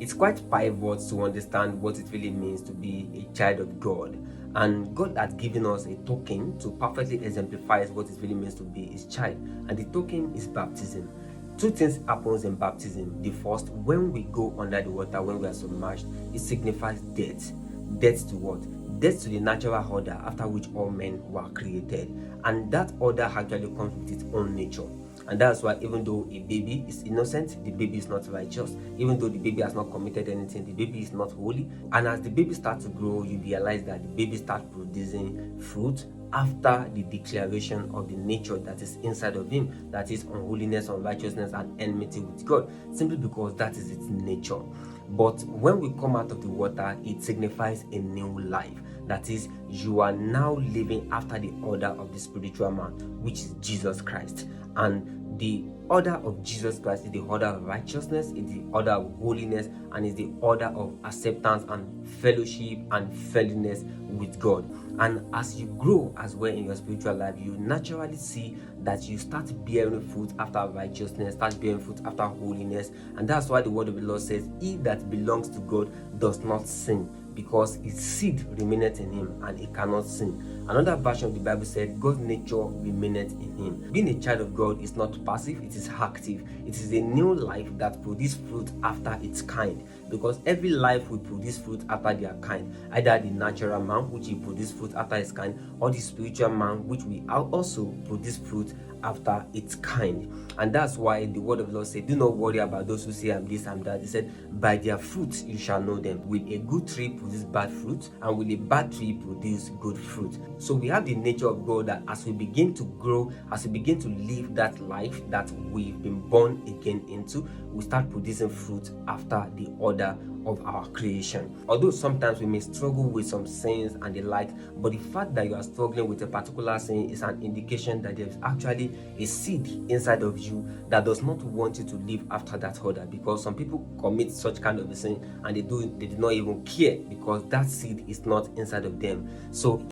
It's quite pivot to understand what it really means to be a child of God. And God has given us a token to perfectly exemplify what it really means to be His child. And the token is baptism. Two things happens in baptism. The first, when we go under the water, when we are submerged, it signifies death. Death to what? Death to the natural order after which all men were created. And that order actually comes with its own nature. And that's why even though a baby is innocent, the baby is not righteous. Even though the baby has not committed anything, the baby is not holy. And as the baby starts to grow, you realize that the baby starts producing fruit after the declaration of the nature that is inside of him, that is unholiness, unrighteousness, and enmity with God, simply because that is its nature. But when we come out of the water, it signifies a new life. That is, you are now living after the order of the spiritual man, which is Jesus Christ. And the order of Jesus Christ is the order of righteousness, is the order of holiness, and is the order of acceptance and fellowship and fellowship with God. And as you grow as well in your spiritual life, you naturally see that you start bearing fruit after righteousness, start bearing fruit after holiness. And that's why the word of the Lord says, he that belongs to God does not sin, because his seed remaineth in him and he cannot sin. Another version of the Bible said, God's nature remaineth in him. Being a child of God is not passive, it is active. It is a new life that produces fruit after its kind. Because every life will produce fruit after their kind. Either the natural man, which will produce fruit after his kind, or the spiritual man, which will also produce fruit after its kind. And that's why the word of the Lord said, do not worry about those who say I'm this, I'm that. He said, by their fruits you shall know them. Will a good tree produce bad fruit? And will a bad tree produce good fruit? So we have the nature of God that as we begin to grow, as we begin to live that life that we've been born again into, we start producing fruit after the order of our creation. Although sometimes we may struggle with some sins and the like, but the fact that you are struggling with a particular sin is an indication that there is actually a seed inside of you that does not want you to live after that order. Because some people commit such kind of a sin and they do not even care, because that seed is not inside of them. So